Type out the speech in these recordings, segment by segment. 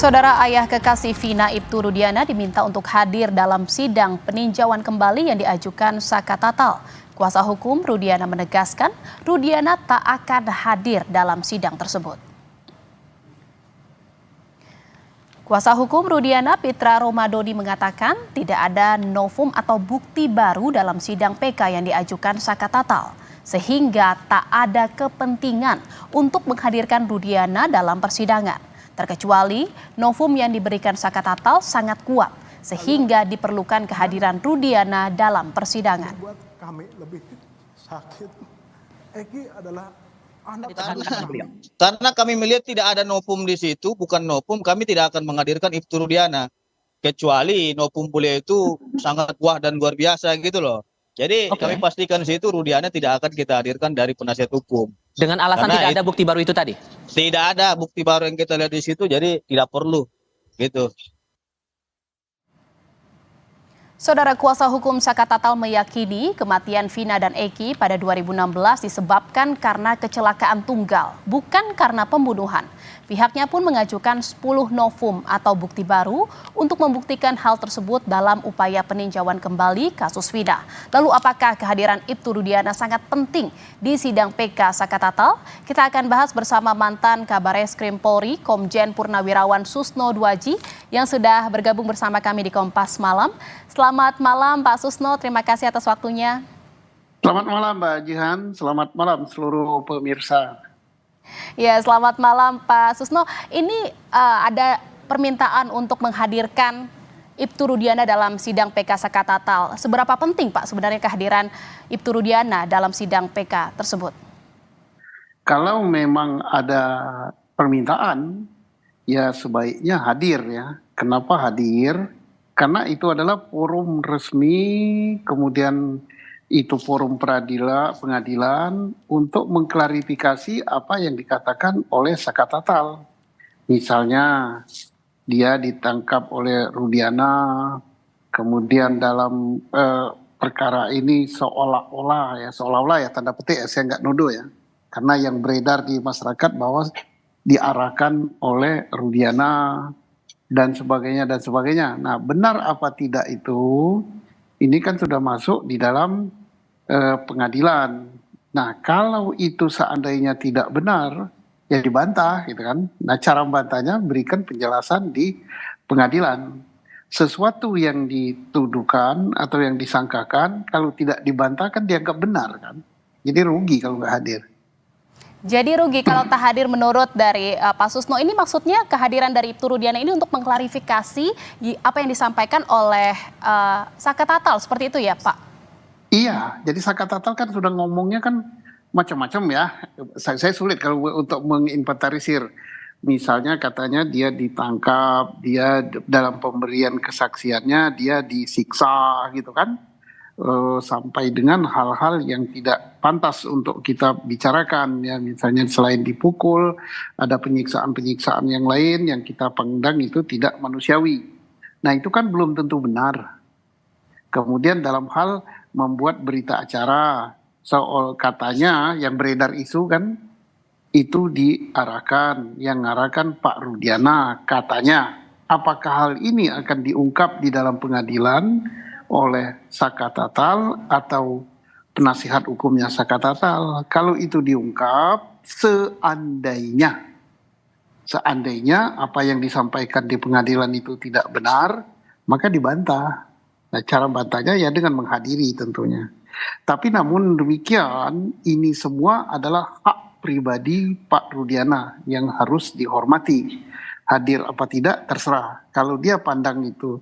Saudara ayah kekasih Vina Ibtu Rudiana diminta untuk hadir dalam sidang peninjauan kembali yang diajukan Saka Tatal. Kuasa hukum Rudiana menegaskan Rudiana tak akan hadir dalam sidang tersebut. Kuasa hukum Rudiana Pitra Romadoni mengatakan tidak ada novum atau bukti baru dalam sidang PK yang diajukan Saka Tatal, sehingga tak ada kepentingan untuk menghadirkan Rudiana dalam persidangan. Terkecuali novum yang diberikan Saka Tatal sangat kuat, sehingga diperlukan kehadiran Rudiana dalam persidangan. Buat kami lebih sakit, Eki adalah anak karena kami melihat tidak ada novum di situ, bukan novum, kami tidak akan menghadirkan Ibtu Rudiana. Kecuali novum beliau itu sangat kuat dan luar biasa gitu loh. Jadi kami pastikan di situ Rudiana tidak akan kita hadirkan dari penasihat hukum. Dengan alasan karena tidak ada bukti baru itu tadi? Tidak ada bukti baru yang kita lihat di situ, jadi tidak perlu gitu. Saudara kuasa hukum Saka Tatal meyakini kematian Vina dan Eki pada 2016 disebabkan karena kecelakaan tunggal, bukan karena pembunuhan. Pihaknya pun mengajukan 10 novum atau bukti baru untuk membuktikan hal tersebut dalam upaya peninjauan kembali kasus Vina. Lalu apakah kehadiran Ibtu Rudiana sangat penting di sidang PK Saka Tatal? Kita akan bahas bersama mantan Kabareskrim Polri, Komjen Purnawirawan Susno Dwaji yang sudah bergabung bersama kami di Kompas Malam. Selamat malam Pak Susno, terima kasih atas waktunya. Selamat malam Mbak Jihan, selamat malam seluruh pemirsa. Ya, selamat malam Pak Susno. Ini ada permintaan untuk menghadirkan Ibtu Rudiana dalam sidang PK Saka Tatal. Seberapa penting Pak sebenarnya kehadiran Ibtu Rudiana dalam sidang PK tersebut? Kalau memang ada permintaan, ya sebaiknya hadir ya. Kenapa hadir? Karena itu adalah forum resmi, kemudian itu forum pengadilan untuk mengklarifikasi apa yang dikatakan oleh Saka Tatal. Misalnya dia ditangkap oleh Rudiana, kemudian dalam perkara ini seolah-olah ya tanda petik ya, saya nggak nuduh ya, karena yang beredar di masyarakat bahwa diarahkan oleh Rudiana dan sebagainya. Nah, benar apa tidak itu, ini kan sudah masuk di dalam pengadilan. Nah, kalau itu seandainya tidak benar, ya dibantah gitu kan. Nah, cara membantahnya berikan penjelasan di pengadilan. Sesuatu yang dituduhkan atau yang disangkakan, kalau tidak dibantah kan dianggap benar kan. Jadi rugi kalau nggak hadir. Jadi rugi kalau tak hadir menurut dari Pak Susno. Ini maksudnya kehadiran dari Ibtu Rudiana ini untuk mengklarifikasi apa yang disampaikan oleh Saka Tatal, seperti itu ya Pak? Iya, jadi Saka Tatal kan sudah ngomongnya kan macam-macam ya. Saya sulit kalau untuk menginventarisir. Misalnya katanya dia ditangkap, dia dalam pemberian kesaksiannya dia disiksa gitu kan. Sampai dengan hal-hal yang tidak pantas untuk kita bicarakan ya, misalnya selain dipukul ada penyiksaan-penyiksaan yang lain yang kita pandang itu tidak manusiawi. Nah, itu kan belum tentu benar. Kemudian dalam hal membuat berita acara soal katanya yang beredar isu kan itu diarahkan, yang ngarahkan Pak Rudiana katanya. Apakah hal ini akan diungkap di dalam pengadilan oleh Saka Tatal atau penasihat hukumnya Saka Tatal? Kalau itu diungkap, seandainya apa yang disampaikan di pengadilan itu tidak benar, maka dibantah. Nah, cara bantahnya ya dengan menghadiri tentunya. Tapi namun demikian, ini semua adalah hak pribadi Pak Rudiana yang harus dihormati. Hadir apa tidak terserah. Kalau dia pandang itu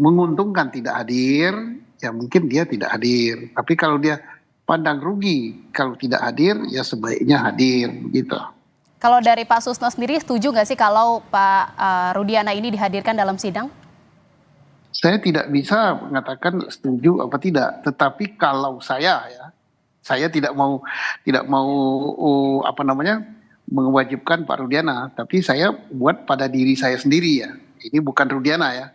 menguntungkan tidak hadir, ya mungkin dia tidak hadir. Tapi kalau dia pandang rugi kalau tidak hadir, ya sebaiknya hadir gitu. Kalau dari Pak Susno sendiri setuju nggak sih kalau Pak Rudiana ini dihadirkan dalam sidang? Saya tidak bisa mengatakan setuju apa tidak. Tetapi kalau saya tidak mau mewajibkan Pak Rudiana, tapi saya buat pada diri saya sendiri ya. Ini bukan Rudiana ya.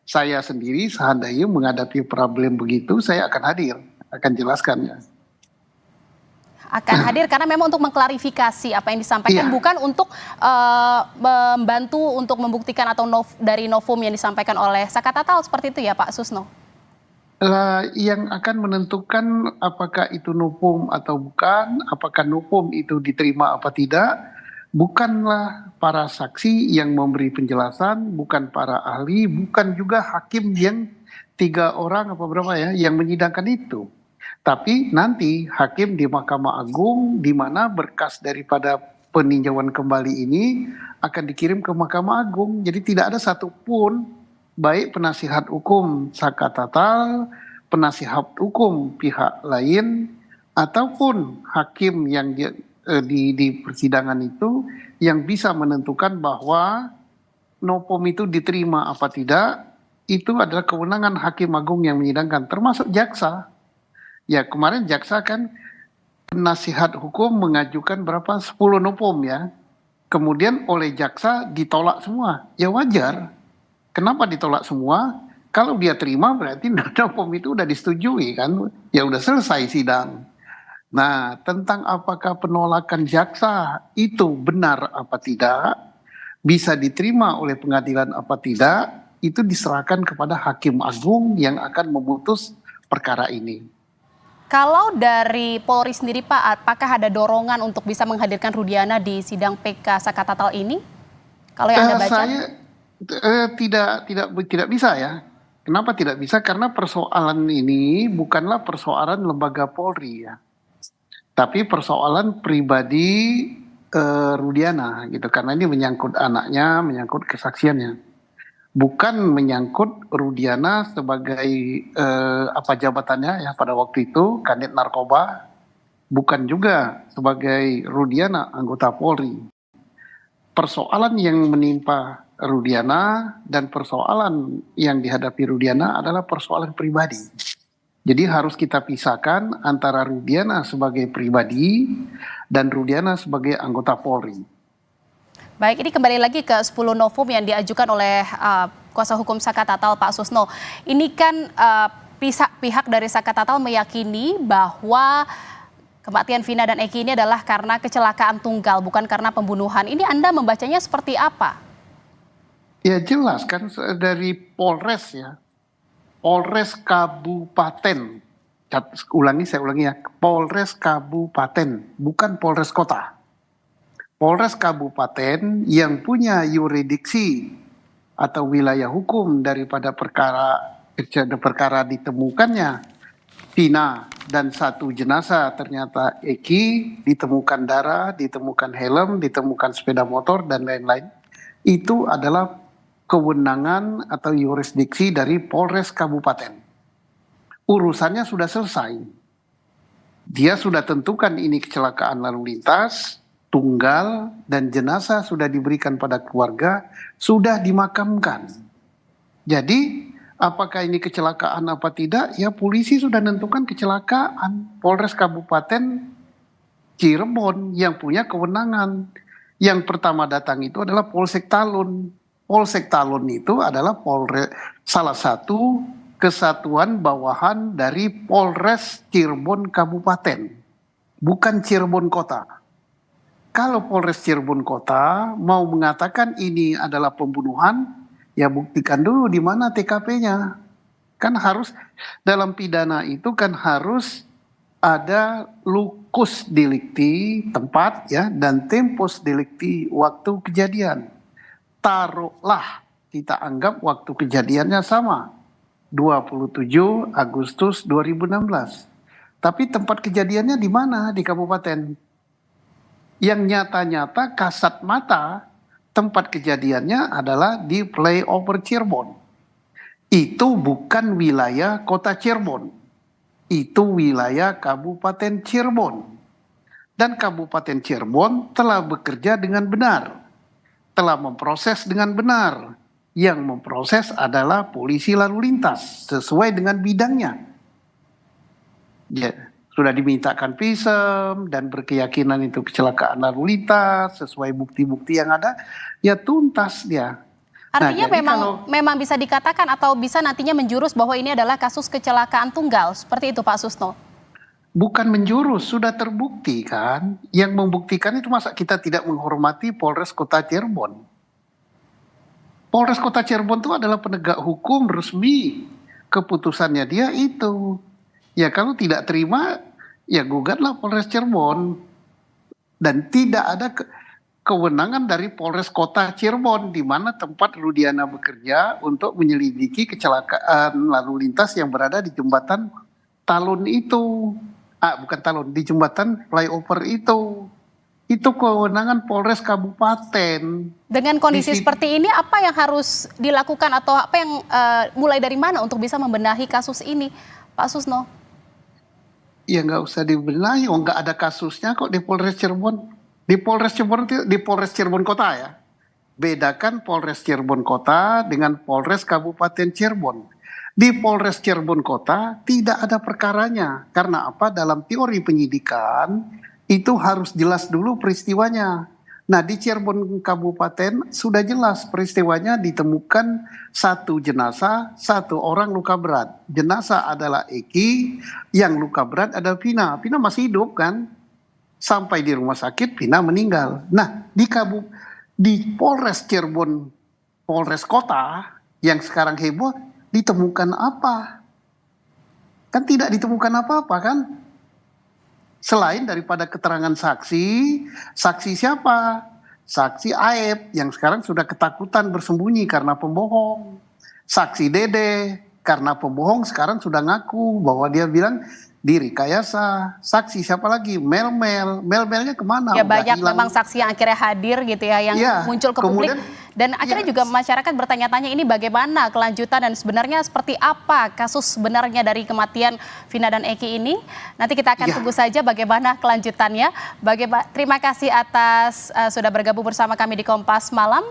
Saya sendiri seandainya menghadapi problem begitu, saya akan hadir, akan jelaskan ya. akan hadir karena memang untuk mengklarifikasi apa yang disampaikan, Iya. bukan untuk membantu untuk membuktikan atau dari novum yang disampaikan oleh Sakatatal, seperti itu ya Pak Susno? Yang akan menentukan apakah itu nupum atau bukan, apakah nupum itu diterima apa tidak, bukanlah para saksi yang memberi penjelasan, bukan para ahli, bukan juga hakim yang 3 orang apa berapa ya yang menyidangkan itu. Tapi nanti hakim di Mahkamah Agung di mana berkas daripada peninjauan kembali ini akan dikirim ke Mahkamah Agung. Jadi tidak ada satupun baik penasihat hukum Sakatatal, penasihat hukum pihak lain, ataupun hakim yang di persidangan itu yang bisa menentukan bahwa nopum itu diterima apa tidak, itu adalah kewenangan Hakim Agung yang menyidangkan, termasuk jaksa. Ya kemarin jaksa kan penasihat hukum mengajukan berapa 10 nopum ya, kemudian oleh jaksa ditolak semua. Ya wajar. Kenapa ditolak semua? Kalau dia terima berarti nopum itu udah disetujui kan, ya udah selesai sidang. Nah, tentang apakah penolakan jaksa itu benar apa tidak, bisa diterima oleh pengadilan apa tidak, itu diserahkan kepada Hakim Agung yang akan memutus perkara ini. Kalau dari Polri sendiri Pak, apakah ada dorongan untuk bisa menghadirkan Rudiana di sidang PK Sakatatal ini? Kalau yang Anda baca? Saya tidak bisa ya. Kenapa tidak bisa? Karena persoalan ini bukanlah persoalan lembaga Polri ya, tapi persoalan pribadi Rudiana gitu. Karena ini menyangkut anaknya, menyangkut kesaksiannya, bukan menyangkut Rudiana sebagai apa jabatannya ya pada waktu itu, Kanit Narkoba, bukan juga sebagai Rudiana anggota Polri. Persoalan yang menimpa Rudiana dan persoalan yang dihadapi Rudiana adalah persoalan pribadi. Jadi harus kita pisahkan antara Rudiana sebagai pribadi dan Rudiana sebagai anggota Polri. Baik, ini kembali lagi ke 10 novum yang diajukan oleh kuasa hukum Sakatatal Pak Susno. Ini kan pihak dari Sakatatal meyakini bahwa kematian Vina dan Eki ini adalah karena kecelakaan tunggal, bukan karena pembunuhan. Ini Anda membacanya seperti apa? Ya jelas kan dari Polres ya, Polres Kabupaten, saya ulangi ya, Polres Kabupaten, bukan Polres Kota. Polres Kabupaten yang punya yurisdiksi atau wilayah hukum daripada perkara ditemukannya Vina dan 1 jenazah ternyata Eki, ditemukan darah, ditemukan helm, ditemukan sepeda motor dan lain-lain. Itu adalah kewenangan atau yurisdiksi dari Polres Kabupaten. Urusannya sudah selesai. Dia sudah tentukan ini kecelakaan lalu lintas, tunggal, dan jenazah sudah diberikan pada keluarga, sudah dimakamkan. Jadi apakah ini kecelakaan apa tidak? Ya polisi sudah menentukan kecelakaan. Polres Kabupaten Cirebon yang punya kewenangan. Yang pertama datang itu adalah Polsek Talun. Polsek Talun itu adalah salah satu kesatuan bawahan dari Polres Cirebon Kabupaten, bukan Cirebon Kota. Kalau Polres Cirebon Kota mau mengatakan ini adalah pembunuhan, ya buktikan dulu di mana TKP-nya. Kan harus dalam pidana itu kan harus ada lucus delicti tempat ya dan tempus delicti waktu kejadian. Taruhlah kita anggap waktu kejadiannya sama, 27 Agustus 2016. Tapi tempat kejadiannya di mana? Di kabupaten. Yang nyata-nyata kasat mata tempat kejadiannya adalah di flyover Cirebon. Itu bukan wilayah kota Cirebon. Itu wilayah Kabupaten Cirebon. Dan Kabupaten Cirebon telah bekerja dengan benar. Telah memproses dengan benar. Yang memproses adalah polisi lalu lintas sesuai dengan bidangnya. Ya, sudah dimintakan visum dan berkeyakinan itu kecelakaan lalu lintas sesuai bukti-bukti yang ada, ya tuntas dia. Artinya memang bisa dikatakan atau bisa nantinya menjurus bahwa ini adalah kasus kecelakaan tunggal, seperti itu Pak Susno? bukan menjurus, sudah terbukti kan. Yang membuktikan itu masa kita tidak menghormati Polres Kota Cirebon. Polres Kota Cirebon itu adalah penegak hukum resmi. Keputusannya dia itu. Ya kalau tidak terima, ya gugatlah Polres Cirebon. Dan tidak ada kewenangan dari Polres Kota Cirebon, di mana tempat Rudiana bekerja untuk menyelidiki kecelakaan lalu lintas yang berada di jembatan Talun itu. Bukan Talun, di jembatan flyover itu. Itu kewenangan Polres Kabupaten. Dengan kondisi seperti ini, apa yang harus dilakukan atau apa yang mulai dari mana untuk bisa membenahi kasus ini, Pak Susno? Ya nggak usah dibenahi, nggak ada kasusnya kok di Polres Cirebon. Di Polres Cirebon Kota ya. Bedakan Polres Cirebon Kota dengan Polres Kabupaten Cirebon. Di Polres Cirebon Kota tidak ada perkaranya. Karena apa? Dalam teori penyidikan itu harus jelas dulu peristiwanya. Nah di Cirebon Kabupaten sudah jelas peristiwanya, ditemukan satu jenazah, satu orang luka berat. Jenazah adalah Eki, yang luka berat adalah Vina. Vina masih hidup kan? Sampai di rumah sakit Vina meninggal. Nah di Polres Cirebon, Polres Kota yang sekarang heboh, ditemukan apa? Kan tidak ditemukan apa-apa kan? Selain daripada keterangan saksi, saksi siapa? Saksi Aep yang sekarang sudah ketakutan bersembunyi karena pembohong. Saksi Dede karena pembohong sekarang sudah ngaku bahwa dia bilang direkayasa. Saksi siapa lagi? Melnya kemana? Ya Udah banyak hilang. memang saksi yang akhirnya hadir gitu ya, yang muncul ke publik. Dan akhirnya juga masyarakat bertanya-tanya ini bagaimana kelanjutan dan sebenarnya seperti apa kasus sebenarnya dari kematian Vina dan Eki ini. Nanti kita akan tunggu saja bagaimana kelanjutannya. Terima kasih atas sudah bergabung bersama kami di Kompas Malam.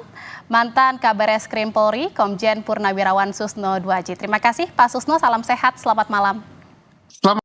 Mantan Kabareskrim Polri, Komjen Purnawirawan Susno Dwaji. Terima kasih Pak Susno, salam sehat, selamat malam. Selamat